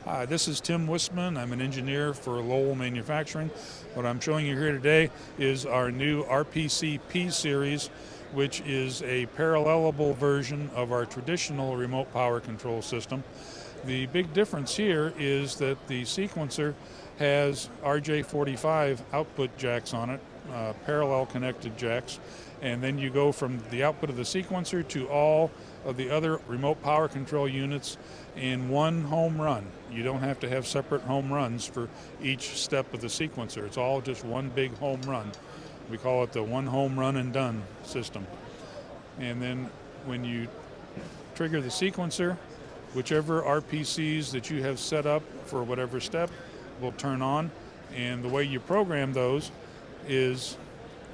Hi, this is Tim Wisman. I'm an engineer for Lowell Manufacturing. What I'm showing you here today is our new RPC-P series, which is a parallelable version of our traditional remote power control system. The big difference here is that the sequencer has RJ45 output jacks on it, parallel connected jacks, and then you go from the output of the sequencer to all of the other remote power control units in one home run. You don't have to have separate home runs for each step of the sequencer. It's all just one big home run. We call it the one home run and done system. And then when you trigger the sequencer, whichever RPCs that you have set up for whatever step will turn on, and the way you program those is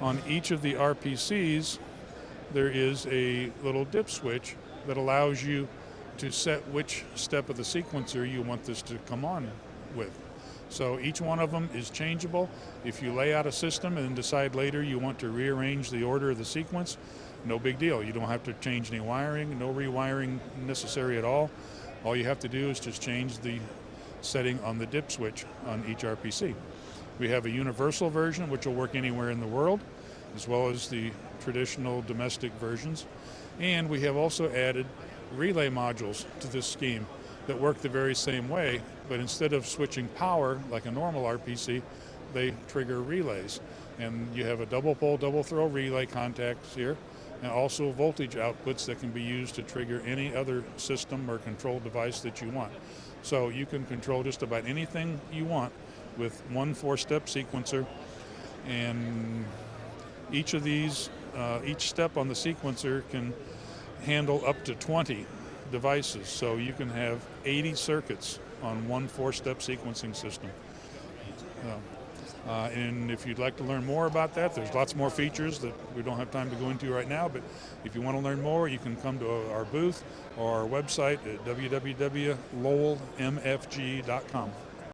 on each of the RPCs there is a little dip switch that allows you to set which step of the sequencer you want this to come on with. So each one of them is changeable. If you lay out a system and decide later you want to rearrange the order of the sequence, no big deal. You don't have to change any wiring, no rewiring necessary at all. All you have to do is just change the setting on the dip switch on each RPC. We have a universal version which will work anywhere in the world, as well as the traditional domestic versions. And we have also added relay modules to this scheme that work the very same way, but instead of switching power like a normal RPC, they trigger relays. And you have a double pole, double throw relay contacts here, and also voltage outputs that can be used to trigger any other system or control device that you want. So you can control just about anything you want with one 4-step sequencer, and each of these, each step on the sequencer can handle up to 20 devices. So you can have 80 circuits on one 4-step sequencing system. And if you'd like to learn more about that, there's lots more features that we don't have time to go into right now, but if you want to learn more, you can come to our booth or our website at www.lowellmfg.com.